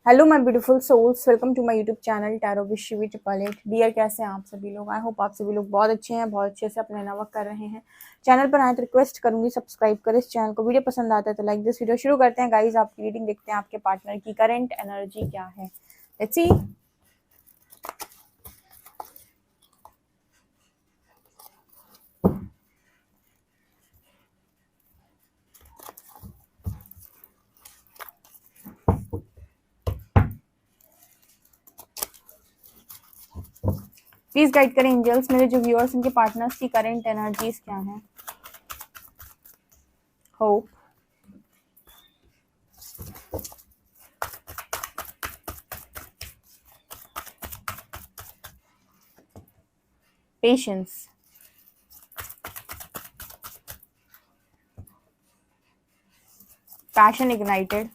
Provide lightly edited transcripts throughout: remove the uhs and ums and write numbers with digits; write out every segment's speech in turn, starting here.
Hello my beautiful souls, welcome to my YouTube channel tarot with Shivi triple eight. Dear, कैसे हैं आप सभी लोग? आई होप आप सभी लोग बहुत अच्छे हैं, बहुत अच्छे से अपने नवर्क कर रहे हैं। चैनल पर आए तो रिक्वेस्ट करूंगी सब्सक्राइब करें इस चैनल को। वीडियो पसंद आता है तो लाइक दिस वीडियो। शुरू करते हैं गाइज, आपकी रीडिंग देखते हैं आपके पार्टनर की करंट एनर्जी क्या है। Let's see. प्लीज गाइड करें एंजल्स, मेरे जो व्यूअर्स उनके पार्टनर्स की करंट एनर्जीज क्या है। Hope, patience, passion ignited,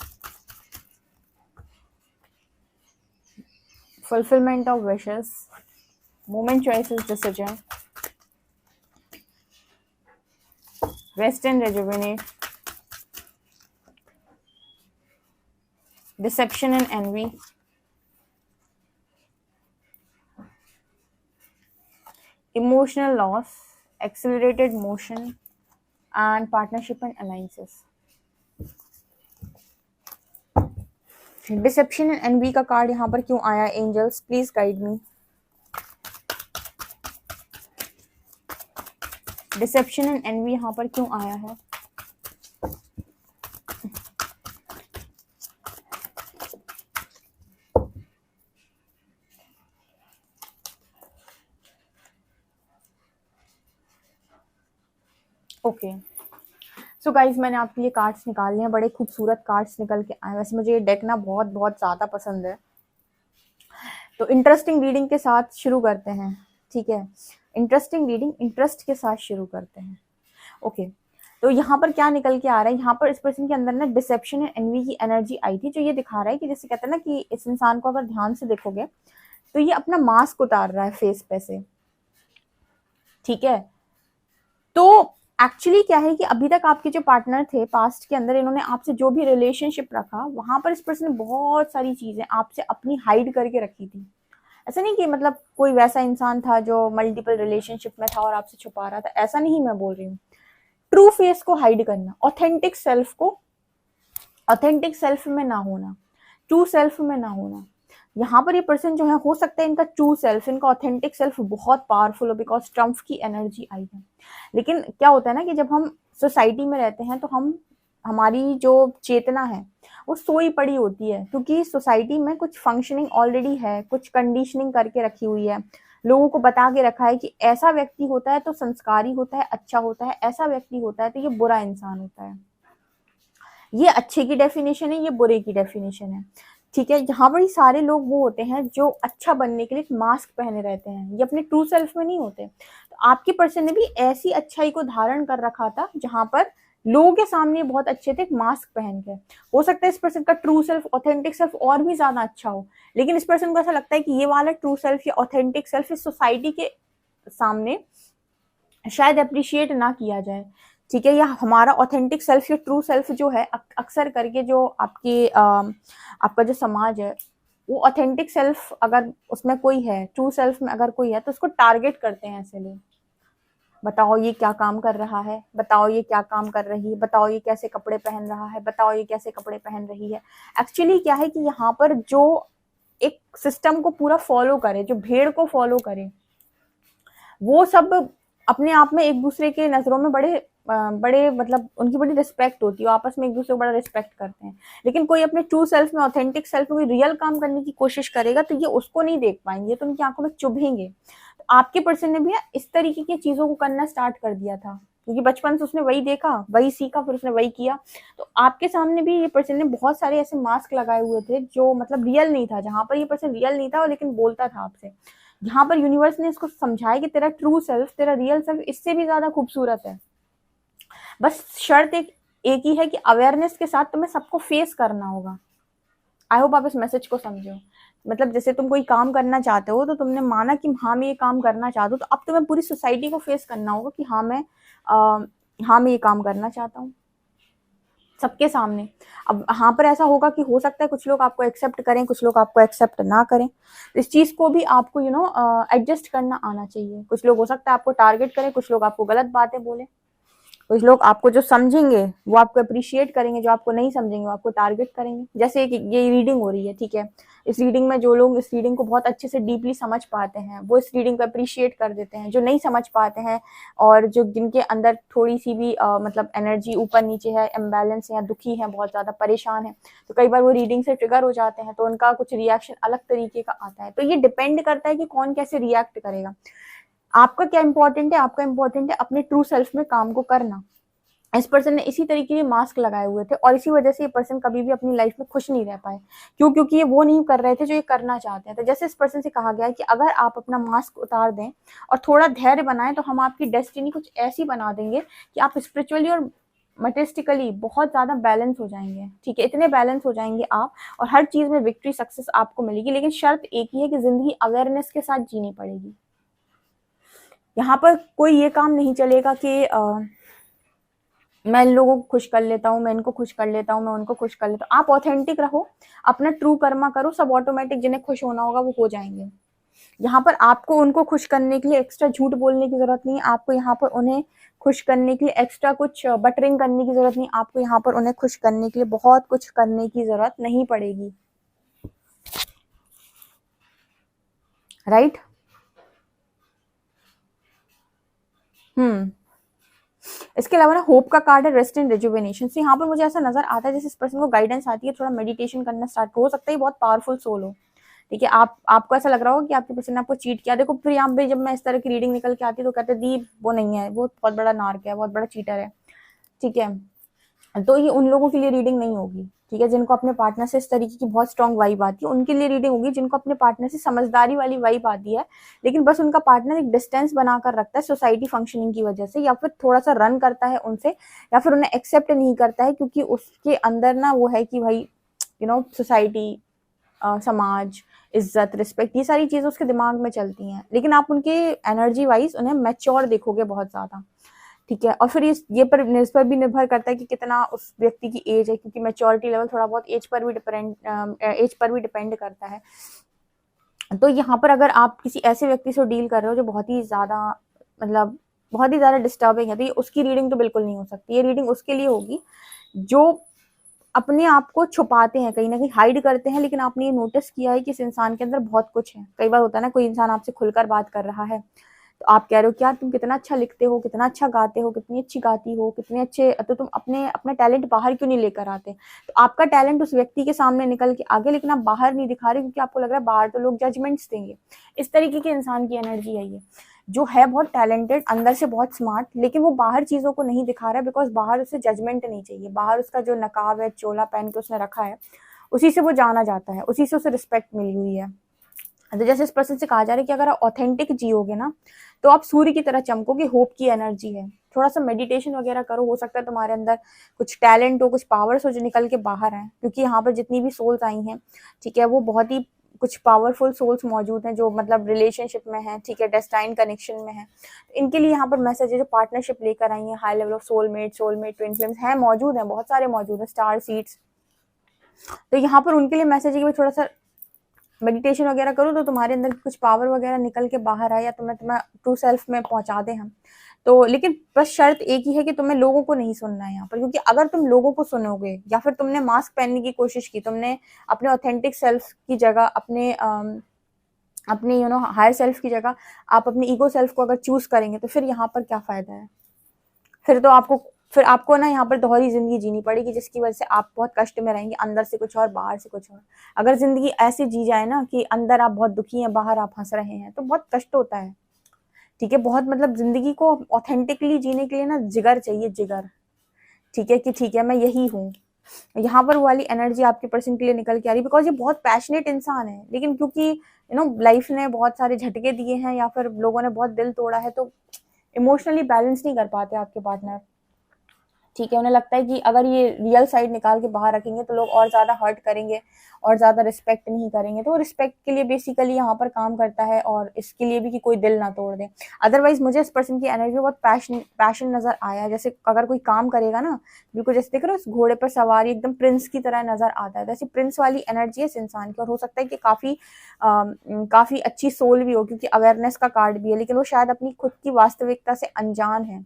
fulfillment of wishes, moment choices decision, rest and rejuvenate, deception and envy, emotional loss, accelerated motion, and partnership and alliances. Deception and envy का card यहाँ पर क्यों आया? Angels please guide me. Deception and envy यहाँ पर क्यों आया है? ओके सो गाइज, मैंने आपके लिए कार्ड्स निकाल लिए हैं। बड़े खूबसूरत कार्ड्स निकल के आए। वैसे मुझे ये डेक ना बहुत बहुत ज़्यादा पसंद है। तो इंटरेस्टिंग रीडिंग के साथ शुरू करते हैं, ठीक है? इंटरेस्टिंग रीडिंग इंटरेस्ट के साथ शुरू करते हैं। ओके तो यहाँ पर क्या निकल के आ रहा है? यहाँ पर इस पर्सन के अंदर ना डिसेप्शन एंड एनवी की एनर्जी आई थी, जो ये दिखा रहा है कि जैसे कहते हैं ना कि इस इंसान को अगर ध्यान से देखोगे तो ये अपना मास्क उतार रहा है फेस पे से, ठीक है? तो एक्चुअली क्या है कि अभी तक आपके जो पार्टनर थे पास्ट के अंदर, इन्होंने आपसे जो भी रिलेशनशिप रखा, वहां पर इस पर्सन ने बहुत सारी चीजें आपसे अपनी हाइड करके रखी थी। ऐसा नहीं कि मतलब कोई वैसा इंसान था जो मल्टीपल रिलेशनशिप में था और आपसे छुपा रहा था, ऐसा नहीं मैं बोल रही हूँ। ट्रू फेस को हाइड करना, ऑथेंटिक सेल्फ को, ऑथेंटिक सेल्फ में ना होना, ट्रू सेल्फ में ना होना। यहाँ पर ये पर्सन जो है, हो सकता है इनका ट्रू सेल्फ, इनका ऑथेंटिक सेल्फ बहुत पावरफुल हो, बिकॉज ट्रम्प की एनर्जी आई है। लेकिन क्या होता है ना कि जब हम सोसाइटी में रहते हैं तो हम, हमारी जो चेतना है वो सोई पड़ी होती है, क्योंकि सोसाइटी में कुछ फंक्शनिंग ऑलरेडी है, कुछ कंडीशनिंग करके रखी हुई है, लोगों को बता के रखा है कि ऐसा व्यक्ति होता है तो संस्कारी होता है, अच्छा होता है, ऐसा व्यक्ति होता है तो ये बुरा इंसान होता है। ये अच्छे की डेफिनेशन है, ये बुरे की डेफिनेशन है, ठीक है? यहाँ पर सारे लोग वो होते हैं जो अच्छा बनने के लिए एक मास्क पहने रहते हैं, ये अपने ट्रू सेल्फ में नहीं होते। तो आपके पर्सन ने भी ऐसी अच्छाई को धारण कर रखा था जहां पर लोगों के सामने बहुत अच्छे थे, एक मास्क पहन के। हो सकता है इस पर्सन का ट्रू सेल्फ, ऑथेंटिक सेल्फ और भी ज्यादा अच्छा हो, लेकिन इस पर्सन को ऐसा लगता है कि ये वाला ट्रू सेल्फ या ऑथेंटिक सेल्फ इस सोसाइटी के सामने शायद अप्रिशिएट ना किया जाए, ठीक है? या हमारा ऑथेंटिक सेल्फ या ट्रू सेल्फ जो है, अक्सर करके जो आपकी आपका जो समाज है, वो ऑथेंटिक सेल्फ अगर उसमें कोई है, ट्रू सेल्फ में अगर कोई है, तो उसको टारगेट करते हैं ऐसे लोग। बताओ ये क्या काम कर रहा है, बताओ ये क्या काम कर रही है, बताओ ये कैसे कपड़े पहन रहा है, बताओ ये कैसे कपड़े पहन रही है। एक्चुअली क्या है कि यहाँ पर जो एक सिस्टम को पूरा फॉलो करे, जो भेड़ को फॉलो करे, वो सब अपने आप में एक दूसरे के नजरों में बड़े बड़े मतलब उनकी बड़ी रिस्पेक्ट होती है, आपस में एक दूसरे को बड़ा रिस्पेक्ट करते हैं। लेकिन कोई अपने ट्रू सेल्फ में, ऑथेंटिक सेल्फ में कोई रियल काम करने की कोशिश करेगा तो ये उसको नहीं देख पाएंगे, तो उनकी आंखों में चुभेंगे। तो आपके पर्सन ने भी इस तरीके की चीजों को करना स्टार्ट कर दिया था, क्योंकि बचपन से उसने वही देखा, वही सीखा, फिर उसने वही किया। तो आपके सामने भी ये पर्सन ने बहुत सारे ऐसे मास्क लगाए हुए थे जो मतलब रियल नहीं था, जहां पर ये पर्सन रियल नहीं था लेकिन बोलता था आपसे। यहाँ पर यूनिवर्स ने इसको समझाया कि तेरा ट्रू सेल्फ, तेरा रियल सेल्फ इससे भी ज्यादा खूबसूरत है। बस शर्त एक ही है कि अवेयरनेस के साथ तुम्हें सबको फेस करना होगा। आई होप आप इस मैसेज को समझो। मतलब जैसे तुम कोई काम करना चाहते हो, तो तुमने माना कि हाँ मैं ये काम करना चाहता हूँ, तो अब तुम्हें पूरी सोसाइटी को फेस करना होगा कि हाँ मैं ये काम करना चाहता हूँ। सबके सामने। अब यहाँ पर ऐसा होगा कि हो सकता है कुछ लोग आपको एक्सेप्ट करें, कुछ लोग आपको एक्सेप्ट ना करें। इस चीज़ को भी आपको एडजस्ट करना आना चाहिए। कुछ लोग हो सकता है आपको टारगेट करें, कुछ लोग आपको गलत बातें बोले, कुछ लोग आपको जो समझेंगे वो आपको अप्रिशिएट करेंगे, जो आपको नहीं समझेंगे वो आपको टारगेट करेंगे। जैसे कि ये रीडिंग हो रही है, ठीक है, इस रीडिंग में जो लोग इस रीडिंग को बहुत अच्छे से डीपली समझ पाते हैं वो इस रीडिंग को अप्रिशिएट कर देते हैं। जो नहीं समझ पाते हैं और जो जिनके अंदर थोड़ी सी भी मतलब एनर्जी ऊपर नीचे है, इम्बैलेंस है या दुखी है, बहुत ज़्यादा परेशान है, तो कई बार वो रीडिंग से ट्रिगर हो जाते हैं, तो उनका कुछ रिएक्शन अलग तरीके का आता है। तो ये डिपेंड करता है कि कौन कैसे रिएक्ट करेगा। आपका क्या इंपॉर्टेंट है? आपका इंपॉर्टेंट है अपने ट्रू सेल्फ में काम को करना। इस पर्सन ने इसी तरीके के मास्क लगाए हुए थे और इसी वजह से ये पर्सन कभी भी अपनी लाइफ में खुश नहीं रह पाए। क्यों? क्योंकि ये वो नहीं कर रहे थे जो ये करना चाहते हैं। तो जैसे इस पर्सन से कहा गया है कि अगर आप अपना मास्क उतार दें और थोड़ा धैर्य बनाएं तो हम आपकी डेस्टिनी कुछ ऐसी बना देंगे कि आप स्पिरिचुअली और मटेरिस्टिकली बहुत ज़्यादा बैलेंस हो जाएंगे। ठीक है, इतने बैलेंस हो जाएंगे आप, और हर चीज़ में विक्ट्री, सक्सेस आपको मिलेगी। लेकिन शर्त एक ही है कि जिंदगी अवेयरनेस के साथ जीनी पड़ेगी। यहाँ पर कोई ये काम नहीं चलेगा कि मैं इन लोगों को खुश कर लेता हूँ, मैं इनको खुश कर लेता हूँ, मैं उनको खुश कर लेता हूँ। आप ऑथेंटिक रहो, अपना ट्रू कर्मा करो, सब ऑटोमेटिक जिन्हें खुश होना होगा वो हो जाएंगे। यहाँ पर आपको उनको खुश करने के लिए एक्स्ट्रा झूठ बोलने की जरूरत नहीं है। आपको यहाँ पर उन्हें खुश करने के लिए एक्स्ट्रा कुछ बटरिंग करने की जरूरत नहीं। आपको यहाँ पर उन्हें खुश करने के लिए बहुत कुछ करने की जरूरत नहीं पड़ेगी। राइट? इसके अलावा ना होप का कार्ड है, रेस्ट एंड रिजुवेनेशन। से यहाँ पर मुझे ऐसा नजर आता है जैसे इस पर्सन को गाइडेंस आती है, थोड़ा मेडिटेशन करना स्टार्ट हो सकता है। बहुत पावरफुल सोल हो, ठीक है, आपको ऐसा लग रहा होगा कि आपके पर्सन ने आपको चीट किया। देखो फिर यहाँ पे जब मैं इस तरह की रीडिंग निकल के आती है तो कहते दी वो नहीं है, वो बहुत बड़ा नार्क है, बहुत बड़ा चीटर है। ठीक है, तो ये उन लोगों के लिए रीडिंग नहीं होगी। ठीक है, जिनको अपने पार्टनर से इस तरीके की बहुत स्ट्रांग वाइब आती है उनके लिए रीडिंग होगी। जिनको अपने पार्टनर से समझदारी वाली वाइब आती है लेकिन बस उनका पार्टनर एक डिस्टेंस बनाकर रखता है सोसाइटी फंक्शनिंग की वजह से, या फिर थोड़ा सा रन करता है उनसे, या फिर उन्हें एक्सेप्ट नहीं करता है क्योंकि उसके अंदर ना वो है कि भाई सोसाइटी, समाज, इज्जत, रिस्पेक्ट, ये सारी चीजें उसके दिमाग में चलती हैं। लेकिन आप उनके एनर्जी वाइज उन्हें मैच्योर देखोगे बहुत ज्यादा। ठीक है, और फिर ये पर भी निर्भर करता है कि कितना उस व्यक्ति की एज है, क्योंकि मैच्योरिटी लेवल थोड़ा बहुत एज पर भी डिपेंड करता है। तो यहाँ पर अगर आप किसी ऐसे व्यक्ति से डील कर रहे हो जो बहुत ही ज्यादा मतलब बहुत ही ज्यादा डिस्टर्बिंग है, तो ये उसकी रीडिंग तो बिल्कुल नहीं हो सकती। ये रीडिंग उसके लिए होगी जो अपने आप को छुपाते हैं, कहीं ना कहीं हाइड करते हैं। लेकिन आपने ये नोटिस किया है कि इस इंसान के अंदर बहुत कुछ है। कई बार होता है ना, कोई इंसान आपसे खुलकर बात कर रहा है तो आप कह रहे हो कि यार तुम कितना अच्छा लिखते हो, कितना अच्छा गाते हो, कितनी अच्छी गाती हो, कितने अच्छे, तो तुम अपना टैलेंट बाहर क्यों नहीं लेकर आते? तो आपका टैलेंट उस व्यक्ति के सामने निकल के आगे, लेकिन आप बाहर नहीं दिखा रहे क्योंकि आपको लग रहा है बाहर तो लोग जजमेंट्स देंगे। इस तरीके के इंसान की एनर्जी है ये, जो है बहुत टैलेंटेड, अंदर से बहुत स्मार्ट, लेकिन वो बाहर चीजों को नहीं दिखा रहा है बिकॉज बाहर उसे जजमेंट नहीं चाहिए। बाहर उसका जो नकाब है, चोला पहन के उसने रखा है, उसी से वो जाना जाता है, उसी से उसे रिस्पेक्ट मिली हुई है। तो जैसे इस पर्सन से कहा जा रहा है कि अगर आप ऑथेंटिक जियोगे ना तो आप सूर्य की तरह चमकोगे। होप की एनर्जी है, थोड़ा सा मेडिटेशन वगैरह करो, हो सकता है तुम्हारे अंदर कुछ टैलेंट हो, कुछ पावर्स हो जो निकल के बाहर आए। क्योंकि यहाँ पर जितनी भी सोल्स आई हैं, ठीक है, वो बहुत ही कुछ पावरफुल सोल्स मौजूद हैं जो मतलब रिलेशनशिप में है, ठीक है, डेस्टाइन कनेक्शन में है। इनके लिए यहाँ पर मैसेज है जो पार्टनरशिप लेकर आई है, high level of soulmate twin flames हैं, मौजूद हैं, बहुत सारे मौजूद हैं, स्टार सीड्स। तो यहाँ पर उनके लिए मैसेज है कि थोड़ा सा मेडिटेशन वगैरह करो तो तुम्हारे अंदर कुछ पावर वगैरह निकल के बाहर आए, या तुम्हें ट्रू सेल्फ में पहुंचा दे हम। तो लेकिन बस शर्त एक ही है कि तुम्हें लोगों को नहीं सुनना है यहाँ पर, क्योंकि अगर तुम लोगों को सुनोगे या फिर तुमने मास्क पहनने की कोशिश की, तुमने अपने ऑथेंटिक सेल्फ की जगह अपने हायर सेल्फ की जगह आप अपने ईगो सेल्फ को अगर चूज करेंगे तो फिर यहाँ पर क्या फायदा है? फिर आपको ना यहाँ पर दोहरी जिंदगी जीनी पड़ेगी, जिसकी वजह से आप बहुत कष्ट में रहेंगे, अंदर से कुछ और बाहर से कुछ और। अगर जिंदगी ऐसे जी जाए ना कि अंदर आप बहुत दुखी हैं, बाहर आप हंस रहे हैं, तो बहुत कष्ट होता है। ठीक है, बहुत मतलब जिंदगी को ऑथेंटिकली जीने के लिए ना जिगर चाहिए, जिगर। ठीक है, कि ठीक है मैं यही हूँ। यहाँ पर वो वाली एनर्जी आपके पर्सन के लिए निकल के आ रही है बिकॉज ये बहुत पैशनेट इंसान है, लेकिन क्योंकि लाइफ ने बहुत सारे झटके दिए हैं या फिर लोगों ने बहुत दिल तोड़ा है, तो इमोशनली बैलेंस नहीं कर पाते आपके पार्टनर। ठीक है, उन्हें लगता है कि अगर ये रियल साइड निकाल के बाहर रखेंगे तो लोग और ज़्यादा हर्ट करेंगे और ज़्यादा रिस्पेक्ट नहीं करेंगे, तो वो रिस्पेक्ट के लिए बेसिकली यहाँ पर काम करता है और इसके लिए भी कि कोई दिल ना तोड़ दे। अदरवाइज मुझे इस पर्सन की एनर्जी में बहुत पैशन नज़र आया, जैसे अगर कोई काम करेगा ना, बिल्कुल जैसे देख रहे हो उस घोड़े पर सवारी एकदम प्रिंस की तरह नज़र आता है, जैसे प्रिंस वाली एनर्जी है इस इंसान की। और हो सकता है कि काफ़ी अच्छी सोल भी हो, क्योंकि अवेयरनेस का कार्ड भी है, लेकिन वो शायद अपनी खुद की वास्तविकता से अनजान है।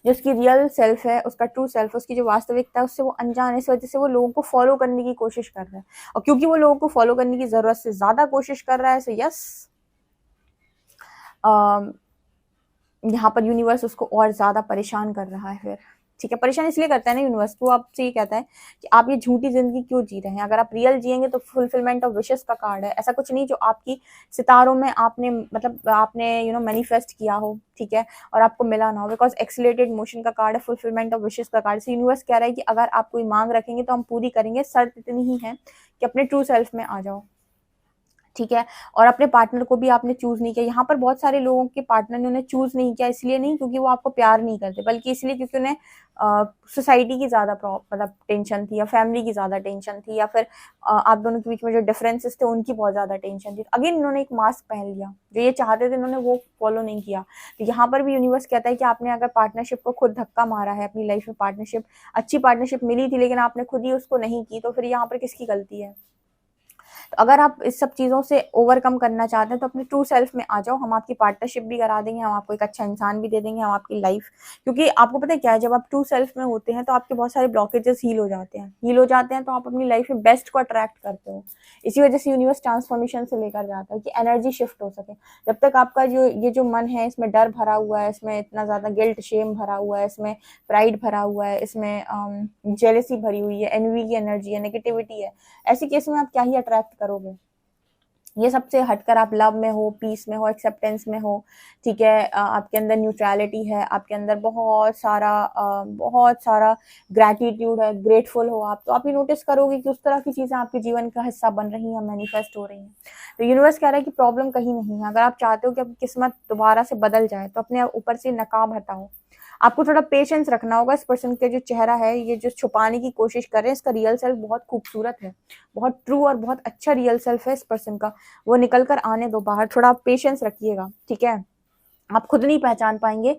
जो उसकी रियल सेल्फ है, उसका ट्रू सेल्फ, उसकी जो वास्तविकता है उससे वो अनजान है, इस वजह से वो लोगों को फॉलो करने की कोशिश कर रहा है। और क्योंकि वो लोगों को फॉलो करने की ज़रूरत से ज़्यादा कोशिश कर रहा है, सो यस, यहाँ पर यूनिवर्स उसको और ज़्यादा परेशान कर रहा है फिर। ठीक है, परेशान इसलिए करता है ना यूनिवर्स, वो आपसे ये कहता है कि आप ये झूठी जिंदगी क्यों जी रहे हैं, अगर आप रियल जिएंगे तो फुलफिलमेंट ऑफ विशेस का कार्ड है, ऐसा कुछ नहीं जो आपकी सितारों में आपने मतलब आपने मैनिफेस्ट किया हो, ठीक है, और आपको मिला ना हो, बिकॉज एक्सीलरेटेड मोशन का कार्ड है, फुलफिलमेंट ऑफ विशेस का कार्ड। यूनिवर्स कह रहा है कि अगर आप कोई मांग रखेंगे तो हम पूरी करेंगे, शर्त इतनी ही है कि अपने ट्रू सेल्फ में आ जाओ। ठीक है, और अपने पार्टनर को भी आपने चूज नहीं किया। यहाँ पर बहुत सारे लोगों के पार्टनर ने उन्हें चूज नहीं किया, इसलिए नहीं क्योंकि वो आपको प्यार नहीं करते, बल्कि इसलिए क्योंकि उन्हें सोसाइटी की ज्यादा मतलब टेंशन थी, या फैमिली की ज्यादा टेंशन थी, या फिर आप दोनों के बीच में जो डिफरेंसेस थे उनकी बहुत ज्यादा टेंशन थी। अगेन इन्होंने एक मास्क पहन लिया, जो ये चाहते थे इन्होंने वो फॉलो नहीं किया। तो यहाँ पर भी यूनिवर्स कहता है कि आपने अगर पार्टनरशिप को खुद धक्का मारा है, अपनी लाइफ में पार्टनरशिप, अच्छी पार्टनरशिप मिली थी लेकिन आपने खुद ही उसको नहीं की, तो फिर यहाँ पर किसकी गलती है। तो अगर आप इस सब चीज़ों से ओवरकम करना चाहते हैं तो अपने ट्रू सेल्फ में आ जाओ, हम आपकी पार्टनरशिप भी करा देंगे, हम आपको एक अच्छा इंसान भी दे देंगे, हम आपकी लाइफ, क्योंकि आपको पता है क्या है, जब आप ट्रू सेल्फ में होते हैं तो आपके बहुत सारे ब्लॉकेजेस हील हो जाते हैं, तो आप अपनी लाइफ में बेस्ट को अट्रैक्ट करते हो। इसी वजह से यूनिवर्स ट्रांसफॉर्मेशन से लेकर जाता है कि एनर्जी शिफ्ट हो सके। जब तक आपका जो मन है इसमें डर भरा हुआ है, इसमें इतना ज़्यादा गिल्ट शेम भरा हुआ है, इसमें प्राइड भरा हुआ है, इसमें जेलसी भरी हुई है, एनवी की एनर्जी है, नेगेटिविटी है, ऐसे केस में आप क्या ही अट्रैक्ट करोगे। ये सबसे हटकर आप लव में हो, पीस में हो, एक्सेप्टेंस में हो, ठीक है, आपके अंदर न्यूट्रलिटी है, आपके अंदर बहुत सारा ग्रैटिट्यूड है, ग्रेटफुल हो आप, तो आप ये नोटिस करोगे कि उस तरह की चीज़ें आपके जीवन का हिस्सा बन रही हैं, मैनिफेस्ट हो रही हैं। तो यूनिवर्स कह रहा है कि प्रॉब्लम कहीं नहीं है। अगर आप चाहते हो कि आपकी किस्मत दोबारा से बदल जाए तो अपने ऊपर से नकाब हटाओ। आपको थोड़ा पेशेंस रखना होगा। इस पर्सन के जो चेहरा है, ये जो छुपाने की कोशिश कर रहे हैं, इसका रियल सेल्फ बहुत खूबसूरत है, बहुत ट्रू और बहुत अच्छा रियल सेल्फ है इस पर्सन का। वो निकल कर आने दो बाहर, थोड़ा आप पेशेंस रखिएगा, ठीक है। आप खुद नहीं पहचान पाएंगे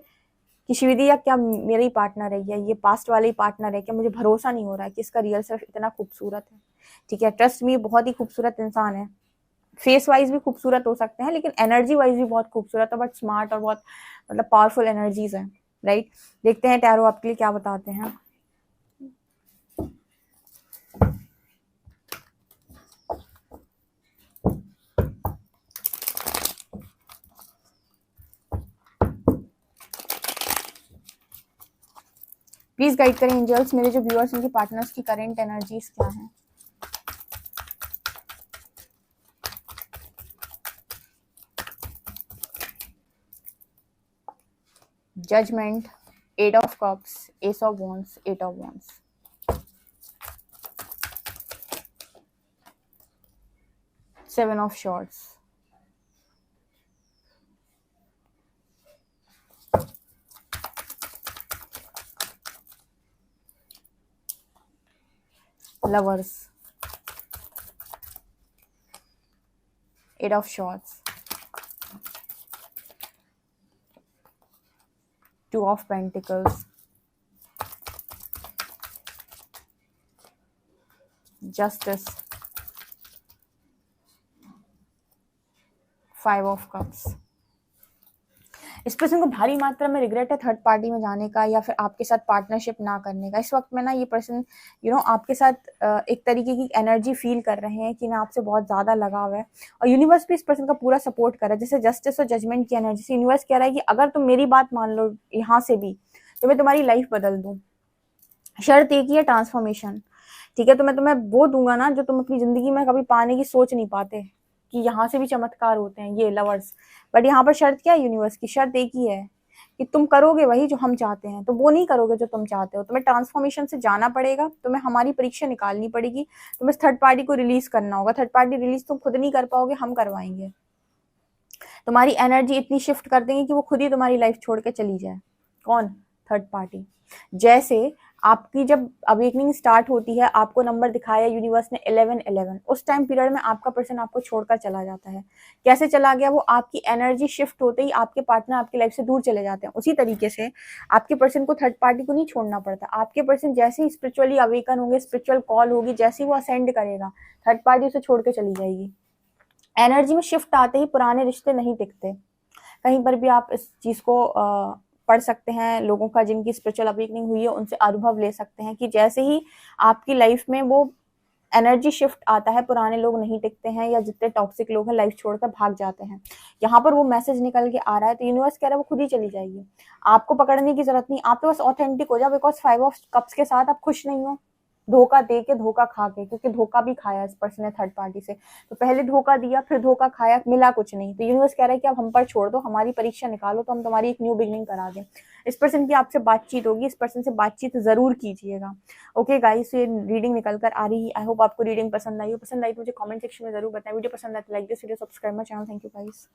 कि शिविदिया क्या मेरा ही पार्टनर है, या ये पास्ट वाले ही पार्टनर है क्या, मुझे भरोसा नहीं हो रहा है कि इसका रियल सेल्फ इतना खूबसूरत है, ठीक है। ट्रस्ट मी, बहुत ही खूबसूरत इंसान है। फेस वाइज भी खूबसूरत हो सकते हैं, लेकिन एनर्जी वाइज भी बहुत खूबसूरत है, बट स्मार्ट और बहुत मतलब पावरफुल एनर्जीज हैं, राइट। देखते हैं टैरो आपके लिए क्या बताते हैं। प्लीज गाइड करें एंजल्स, मेरे जो व्यूअर्स उनके पार्टनर्स की करंट एनर्जीज क्या हैं। Judgement, eight of cups, ace of wands, eight of wands, seven of swords, lovers, eight of swords, two of pentacles, justice, five of cups. इस person को भारी मात्रा में रिग्रेट है थर्ड पार्टी में जाने का, या फिर आपके साथ पार्टनरशिप ना करने का। इस वक्त में ना ये पर्सन आपके साथ एक तरीके की एनर्जी फील कर रहे हैं कि ना आपसे बहुत ज़्यादा लगाव है, और यूनिवर्स भी इस पर्सन का पूरा सपोर्ट कर रहा है। जैसे जस्टिस और जजमेंट की एनर्जी से यूनिवर्स कह रहा है कि अगर तुम मेरी बात मान लो यहाँ से भी, तो मैं तुम्हारी लाइफ बदल दूँ। शर्त एक ही है, ट्रांसफॉर्मेशन, ठीक है। तो मैं तुम्हें वो दूंगा ना जो तुम अपनी ज़िंदगी में कभी पाने की सोच नहीं पाते, कि यहाँ से भी चमत्कार होते हैं, ये लवर्स। बट यहाँ पर शर्त क्या है यूनिवर्स की? शर्त एक ही है कि तुम करोगे वही जो हम चाहते हैं, तो वो नहीं करोगे जो तुम चाहते हो। तुम्हें ट्रांसफॉर्मेशन से जाना पड़ेगा, तुम्हें हमारी परीक्षा निकालनी पड़ेगी, तुम्हें थर्ड पार्टी को रिलीज करना होगा। थर्ड पार्टी रिलीज तुम खुद नहीं कर पाओगे, हम करवाएंगे। तुम्हारी एनर्जी इतनी शिफ्ट कर देंगे कि वो खुद ही तुम्हारी लाइफ छोड़ के चली जाए। कौन? Third party. जैसे आपकी जब अवेकनिंग स्टार्ट होती है, आपको नंबर दिखाया यूनिवर्स ने 1111, उस टाइम पीरियड में आपका पर्सन आपको छोड़कर चला जाता है। कैसे चला गया? वो आपकी एनर्जी शिफ्ट होते ही आपके पार्टनर आपकी लाइफ से दूर चले जाते हैं। उसी तरीके से आपके पर्सन को थर्ड पार्टी को नहीं छोड़ना पड़ता। आपके पर्सन जैसे ही स्पिरिचुअली अवेकन होंगे, स्पिरिचुअल कॉल होगी, जैसे ही वो असेंड करेगा, थर्ड पार्टी उसे छोड़ के चली जाएगी। एनर्जी में शिफ्ट आते ही पुराने रिश्ते नहीं टिकते। कहीं पर भी आप इस चीज को पढ़ सकते हैं। लोगों का जिनकी स्पिरिचुअल अवेकनिंग हुई है उनसे अनुभव ले सकते हैं कि जैसे ही आपकी लाइफ में वो एनर्जी शिफ्ट आता है, पुराने लोग नहीं टिकते हैं, या जितने टॉक्सिक लोग हैं लाइफ छोड़कर भाग जाते हैं। यहाँ पर वो मैसेज निकल के आ रहा है, तो यूनिवर्स कह रहा है वो खुद ही चली जाएगी, आपको पकड़ने की जरूरत नहीं। आप तो बस ऑथेंटिक हो जाओ, बिकॉज 5 ऑफ कप्स के साथ आप खुश नहीं हो, धोखा दे के, धोखा खा के, क्योंकि धोखा भी खाया इस पर्सन ने थर्ड पार्टी से। तो पहले धोखा दिया, फिर धोखा खाया, मिला कुछ नहीं। तो यूनिवर्स कह रहा है कि अब हम पर छोड़ दो, हमारी परीक्षा निकालो, तो हम तुम्हारी एक न्यू बिगनिंग करा दें। इस पर्सन की आपसे बातचीत होगी, इस पर्सन से बातचीत जरूर कीजिएगा। ओके गाइस, ये रीडिंग निकल कर आ रही है। आई होप आपको रीडिंग पसंद आई हो। पसंद आई तो मुझे कमेंट सेक्शन में जरूर बताएं। वीडियो पसंद आए तो like this video, subscribe my channel. Thank you guys.